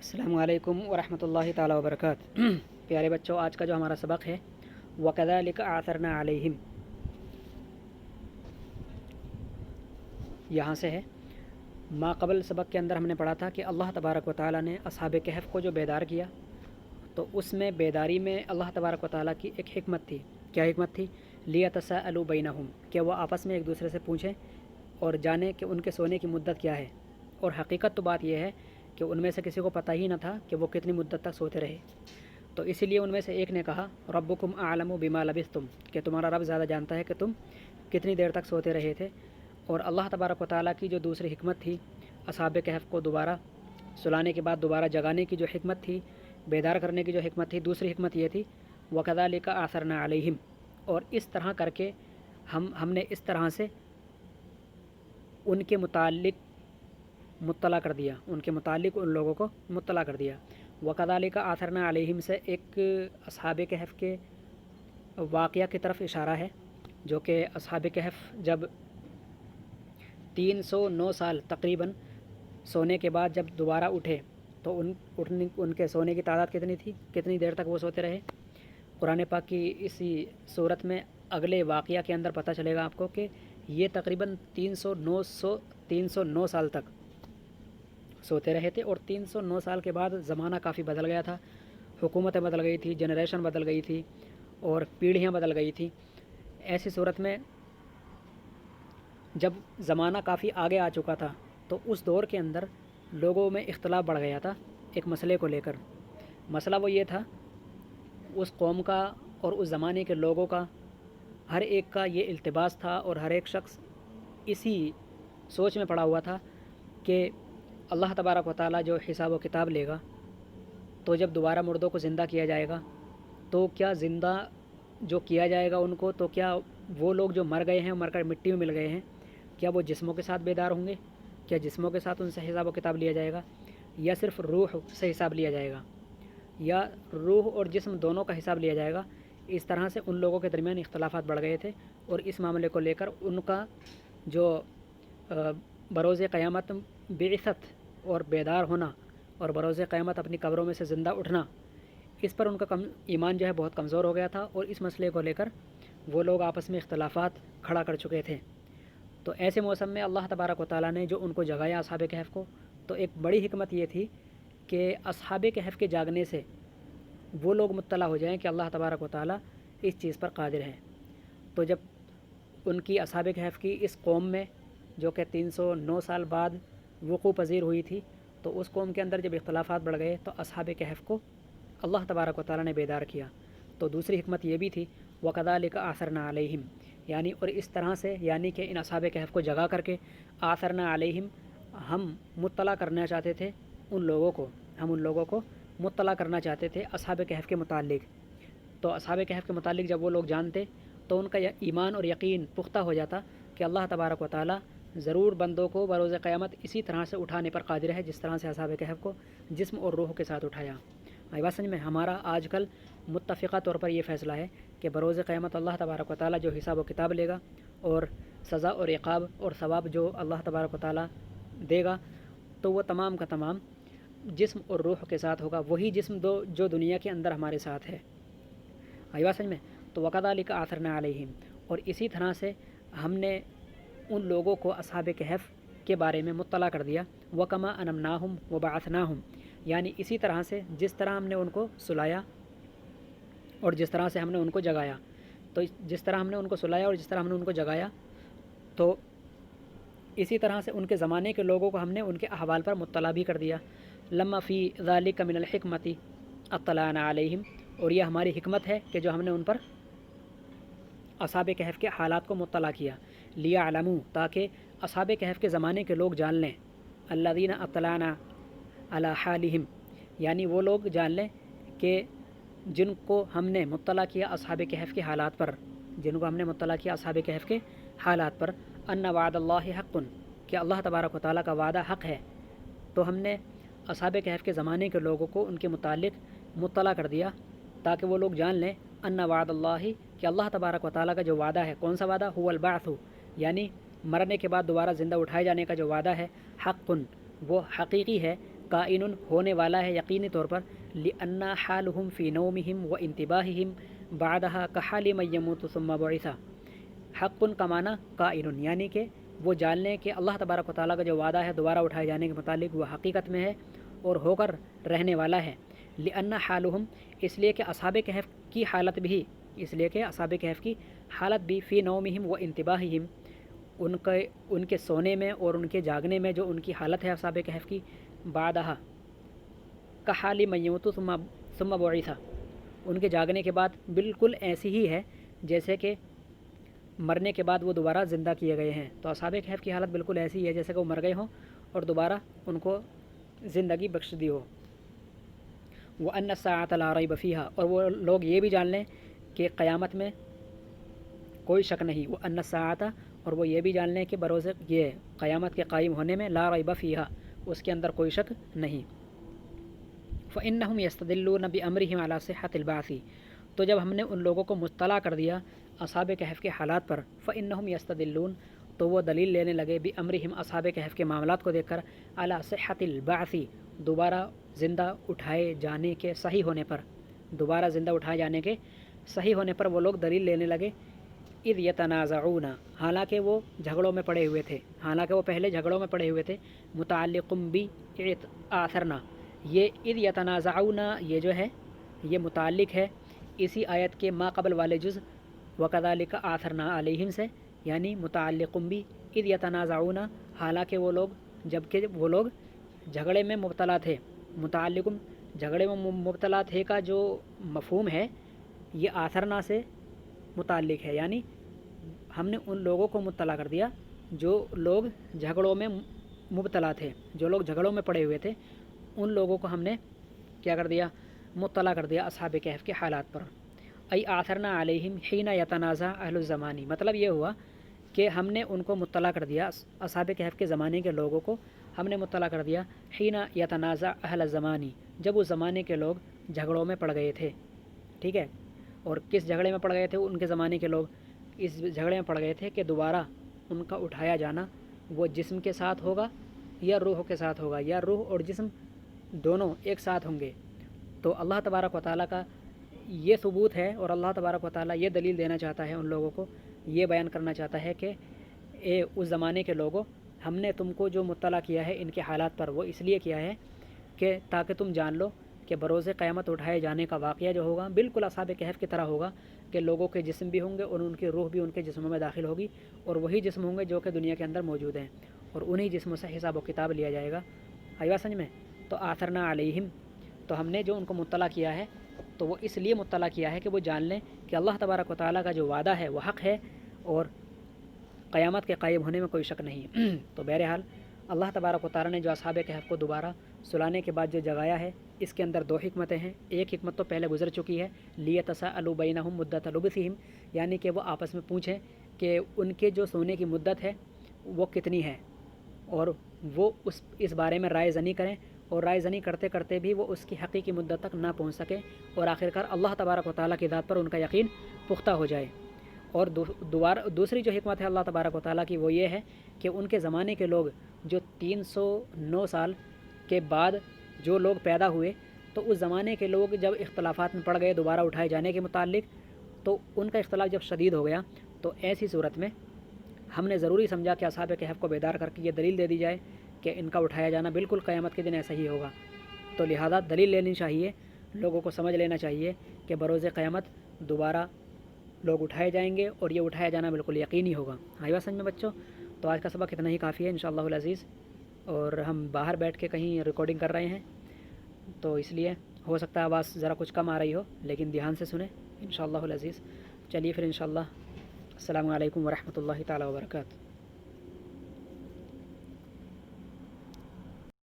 السلام علیکم ورحمۃ اللہ تعالی وبرکاتہ۔ پیارے بچوں، آج کا جو ہمارا سبق ہے وَكَذَلِكَ أَعْثَرْنَا عَلَيْهِمْ، یہاں سے ہے۔ ما قبل سبق کے اندر ہم نے پڑھا تھا کہ اللہ تبارک و تعالیٰ نے اصحاب کہف کو جو بیدار کیا، تو اس میں بیداری میں اللہ تبارک و تعالیٰ کی ایک حکمت تھی۔ کیا حکمت تھی؟ لِيَتَسَاءَلُوا بَيْنَهُمْ، کہ وہ آپس میں ایک دوسرے سے پوچھیں اور جانیں کہ ان کے سونے کی مدت کیا ہے۔ اور حقیقت تو بات یہ ہے کہ ان میں سے کسی کو پتہ ہی نہ تھا کہ وہ کتنی مدت تک سوتے رہے، تو اسی لیے ان میں سے ایک نے کہا ربکم اعلم بما لبثتم، کہ تمہارا رب زیادہ جانتا ہے کہ تم کتنی دیر تک سوتے رہے تھے۔ اور اللہ تبارک و تعالیٰ کی جو دوسری حکمت تھی، اصحاب کہف کو دوبارہ سلانے کے بعد دوبارہ جگانے کی جو حکمت تھی، بیدار کرنے کی جو حکمت تھی، دوسری حکمت یہ تھی وَكَذَلِكَ أَعْثَرْنَا عَلَيْهِمْ، اور اس طرح کر کے ہم نے اس طرح سے ان کے متعلق مطلع کر دیا، ان کے متعلق ان لوگوں کو مطلع کر دیا۔ وَكَذَلِكَ أَعْثَرْنَا عَلَيْهِمْ سے ایک اصحاب کہف کے واقعہ کی طرف اشارہ ہے، جو کہ اصحاب کہف جب 309 سال تقریباً سونے کے بعد جب دوبارہ اٹھے تو ان کے سونے کی تعداد کتنی تھی، کتنی دیر تک وہ سوتے رہے۔ قرآن پاک کی اسی صورت میں اگلے واقعہ کے اندر پتہ چلے گا آپ کو کہ یہ تقریباً 309 سال تک سوتے رہے تھے۔ اور 309 سال کے بعد زمانہ کافی بدل گیا تھا، حکومتیں بدل گئی تھی، جنریشن بدل گئی تھی اور پیڑھیاں بدل گئی تھی۔ ایسی صورت میں جب زمانہ کافی آگے آ چکا تھا تو اس دور کے اندر لوگوں میں اختلاف بڑھ گیا تھا ایک مسئلے کو لے کر۔ مسئلہ وہ یہ تھا، اس قوم کا اور اس زمانے کے لوگوں کا ہر ایک کا یہ التباس تھا اور ہر ایک شخص اسی سوچ میں پڑا ہوا تھا کہ اللہ تبارک و تعالیٰ جو حساب و کتاب لے گا، تو جب دوبارہ مردوں کو زندہ کیا جائے گا تو کیا زندہ جو کیا جائے گا ان کو، تو کیا وہ لوگ جو مر گئے ہیں، مر کر مٹی میں مل گئے ہیں، کیا وہ جسموں کے ساتھ بیدار ہوں گے؟ کیا جسموں کے ساتھ ان سے حساب و کتاب لیا جائے گا، یا صرف روح سے حساب لیا جائے گا، یا روح اور جسم دونوں کا حساب لیا جائے گا؟ اس طرح سے ان لوگوں کے درمیان اختلافات بڑھ گئے تھے، اور اس معاملے کو لے کر ان کا جو بروز قیامت بعثت اور بیدار ہونا اور بروز قیامت اپنی قبروں میں سے زندہ اٹھنا، اس پر ان کا ایمان جو ہے بہت کمزور ہو گیا تھا، اور اس مسئلے کو لے کر وہ لوگ آپس میں اختلافات کھڑا کر چکے تھے۔ تو ایسے موسم میں اللہ تبارک و تعالیٰ نے جو ان کو جگایا اصحاب کہف کو، تو ایک بڑی حکمت یہ تھی کہ اصحاب کہف کے جاگنے سے وہ لوگ مطلع ہو جائیں کہ اللہ تبارک و تعالیٰ اس چیز پر قادر ہے۔ تو جب ان کی اصحاب کہف کی اس قوم میں، جو کہ 309 سال بعد وقوع پذیر ہوئی تھی، تو اس قوم کے اندر جب اختلافات بڑھ گئے تو اصحاب کہف کو اللہ تبارک و تعالیٰ نے بیدار کیا۔ تو دوسری حکمت یہ بھی تھی وَكَذَلِكَ أَعْثَرْنَا عَلَيْهِمْ، یعنی اور اس طرح سے، یعنی کہ ان اصحاب کہف کو جگا کر کے آثرنا علیہم، ہم مطلع کرنا چاہتے تھے ان لوگوں کو، ہم ان لوگوں کو مطلع کرنا چاہتے تھے اصحاب کہف کے متعلق۔ تو اصحاب کہف کے متعلق جب وہ لوگ جانتے تو ان کا ایمان اور یقین پختہ ہو جاتا کہ اللہ تبارک و تعالیٰ ضرور بندوں کو بروز قیامت اسی طرح سے اٹھانے پر قادر ہے جس طرح سے اصحاب کہف کو جسم اور روح کے ساتھ اٹھایا۔ بات سمجھ میں؟ ہمارا آج کل متفقہ طور پر یہ فیصلہ ہے کہ بروز قیامت اللہ تبارک و تعالیٰ جو حساب و کتاب لے گا اور سزا اور عقاب اور ثواب جو اللہ تبارک و تعالیٰ دے گا، تو وہ تمام کا تمام جسم اور روح کے ساتھ ہوگا، وہی جسم جو دنیا کے اندر ہمارے ساتھ ہے۔ بات سمجھ میں؟ تو وَكَذَلِكَ أَعْثَرْنَا عَلَيْهِمْ، اور اسی طرح سے ہم نے ان لوگوں کو اصحاب کہف کے بارے میں مطلع کر دیا۔ وَكَمَا أَنَمْنَاهُمْ وَبَعَثْنَاهُمْ، یعنی اسی طرح سے جس طرح ہم نے ان کو سلایا اور جس طرح سے ہم نے ان کو جگایا، تو جس طرح ہم نے ان کو سلایا اور جس طرح ہم نے ان کو جگایا، تو اسی طرح سے ان کے زمانے کے لوگوں کو ہم نے ان کے احوال پر مطلع بھی کر دیا۔ لما فی ذالک من الحکمت اطلعنا علیہم، اور یہ ہماری حکمت ہے کہ جو ہم نے ان پر اصحاب کہف کے حالات کو مطلع کیا۔ لیعلموا، تاکہ اصحاب کہف کے زمانے کے لوگ جان لیں، الذین اطلعنا علی حالہم، یعنی وہ لوگ جان لیں کہ جن کو ہم نے مطلع کیا اصحاب کہف کے حالات پر، جن کو ہم نے مطلع کیا اصحاب کہف کے حالات پر، ان وعد اللہ حق، کہ اللہ تبارک و تعالیٰ کا وعدہ حق ہے۔ تو ہم نے اصحاب کہف کے زمانے کے لوگوں کو ان کے متعلق مطلع کر دیا تاکہ وہ لوگ جان لیں ان وعد اللہ، کہ اللہ تبارک و تعالیٰ کا جو وعدہ ہے، کون سا وعدہ؟ هو البعث، یعنی مرنے کے بعد دوبارہ زندہ اٹھائے جانے کا جو وعدہ ہے، حق، وہ حقیقی ہے، काइनुन होने वाला है यकीनी तौर पर, लिअन्ना हालहुम फ़ी नौमिहिम व इंतिबाहिहिम बादहा कहाली मन यमूतु सुम्मा बुइसा। हक़्क़ुन का माना काइनुन, यानी कि वो जान लें कि अल्लाह तबारक व तआला का जो वादा है दोबारा उठाए जाने के मुतालिक वह हकीकत में है और होकर रहने वाला है। लिअन्ना हालुहुम, इसलिए कि असहाबे कहफ़ की हालत भी, इसलिए कि असहाबे कहफ़ की हालत भी फ़ी नौमिहिम व इंतिबाहिहिम, उनके सोने में और उनके जागने में जो उनकी हालत है असहाबे कहफ़ की, बादहा का हाली मय्यूतु सुम्मा बुइसा, उनके जागने के बाद बिल्कुल ऐसी ही है जैसे कि मरने के बाद वो दोबारा ज़िंदा किए गए हैं। तो असहाबे कहफ़ की हालत बिल्कुल ऐसी है जैसे कि वो मर गए हों और दोबारा उनको ज़िंदगी बख्श दी हो। व अन्न अस्साअत ला रैब फ़ीहा, और वो लोग ये भी जान लें कि क़यामत में कोई शक नहीं। व अन्न अस्साअत, और वो ये भी जान लें कि बरोज़ ये क़यामत के कायम होने में ला रैब फ़ीहा, उसके अंदर कोई शक नहीं। फ़इन्नहुम यस्तदिल्लून बिअम्रिहिम अला सिह्हतिल बाअसी, तो जब हमने उन लोगों को मुत्तला कर दिया असहाबे कहफ़ के हालात पर, फ़इन्नहुम यस्तदिल्लून, तो वो दलील लेने लगे बिअम्रिहिम, असहाबे कहफ़ के मामलात को देखकर, अला सिह्हतिल बाअसी, दोबारा ज़िंदा उठाए जाने के सही होने पर, दोबारा ज़िंदा उठाए जाने के सही होने पर वो लोग दलील लेने लगे। इज़ यतनाज़ऊन, हालांकि वो झगड़ों में पड़े हुए थे, हालांकि वो पहले झगड़ों में पड़े हुए थे। मुतअल्लिक़ुम बि आथरना, ये इज़ यतनाज़ऊन ये जो है ये मुताल्लिक़ है इसी आयत के मा क़बल वाले जुज़ वकज़ालिका आथरना अलैहिम से, यानी मुतअल्लिक़ुम बि इज़ यतनाज़ऊन, हालांकि वो लोग, जबकि वो लोग झगड़े में मुब्तला थे। मुतअल्लिक़ुम, झगड़े में मुब्तला थे का जो मफ़हूम है ये आथरना से मुताल्लिक़ है, यानी हमने उन लोगों को मुत्तला कर दिया जो लोग झगड़ों में मुब्तला थे, जो लोग झगड़ों में पड़े हुए थे, उन लोगों को हमने क्या कर दिया, मुत्तला कर दिया असहाबे कहफ़ के हालात पर। अई आथरना अलैहिम हीना यतनाज़ा अहलुज़ ज़मानी, मतलब ये हुआ कि हमने उनको मुत्तला कर दिया, असहाबे कहफ़ के ज़माने के लोगों को हमने मुत्तला कर दिया, हीना यतनाज़ा अहल ज़मानी, जब उस ज़माने के लोग झगड़ों में पड़ गए थे। ठीक है, और किस झगड़े में पड़ गए थे उनके ज़माने के लोग, इस झगड़े में पड़ गए थे कि दोबारा उनका उठाया जाना वो जिस्म के साथ होगा या रूह के साथ होगा, या रूह और जिस्म दोनों एक साथ होंगे। तो अल्लाह तबारक व तआला का ये सबूत है और अल्लाह तबारक व तआला ये दलील देना चाहता है उन लोगों को, ये बयान करना चाहता है कि उस ज़माने के लोगों, हमने तुमको जो मुत्तला किया है इनके हालात पर वो इसलिए किया है कि ताकि तुम जान लो कि बरोज़ क़यामत उठाए जाने का वाक़या जो होगा बिल्कुल असहाबे कहफ़ की तरह होगा कि लोगों के जिस्म भी होंगे और उनकी रूह भी उनके जिस्मों में दाखिल होगी, और वही जिस्म होंगे जो कि दुनिया के अंदर मौजूद हैं, और उन्हीं जिस्मों से हिसाब व किताब लिया जाएगा। आई बात समझ में? तो आथरना अलैहिम, तो हमने जो उनको मुत्तला किया है तो वो इसलिए मुत्तला किया है कि वो जान लें कि अल्लाह तबारक व तआला का जो वादा है वह हक़ है और क़यामत के कायम होने में कोई शक नहीं। तो बहरहाल अल्लाह तबारक व तआला ने जो असहाबे कहफ़ को दोबारा सुलाने के बाद जो जगाया है, इसके अंदर दो हिकमतें हैं। एक हिकमत तो पहले गुजर चुकी है, लियतसाअलू बैनहुम मुद्दत लुब्सिहिम, यानी कि वो आपस में पूछें कि उनके जो सोने की मुद्दत है वो कितनी है, और वो इस बारे में राय ज़नी करें, और राय ज़नी करते करते भी वो उसकी हक़ीक़ी मुद्दत तक ना पहुँच सके, और आखिरकार अल्लाह तबारक व तआला की ज़ात पर उनका यकीन पुख्ता हो जाए। और दूसरी जो हिकमत है अल्लाह तबारक व तआला की वो ये है कि उनके ज़माने के लोग जो 309 साल के बाद जो लोग पैदा हुए, तो उस ज़माने के लोग जब इख्तलाफात में पड़ गए दोबारा उठाए जाने के मुताल्लिक, तो उनका इख्तलाफ जब शदीद हो गया, तो ऐसी सूरत में हमने ज़रूरी समझा कि असहाबे कहफ़ को बेदार करके ये दलील दे दी जाए कि इनका उठाया जाना बिल्कुल क़यामत के दिन ऐसा ही होगा। तो लिहाजा दलील लेनी चाहिए, लोगों को समझ लेना चाहिए कि बरोज़ क़यामत दोबारा लोग उठाए जाएंगे और ये उठाया जाना बिल्कुल यकीनी होगा। हाँ बात समझ में बच्चों? तो आज का सबक इतना ही काफ़ी है इंशाअल्लाहुल अज़ीज़, और हम बाहर बैठ के कहीं रिकॉर्डिंग कर रहे हैं तो इसलिए हो सकता है आवाज़ ज़रा कुछ कम आ रही हो, लेकिन ध्यान से सुने इंशाअल्लाहुल अज़ीज़। चलिए फिर इंशाअल्लाह, अस्सलामु अलैकुम व रहमतुल्लाहि तआला व बरकातहू।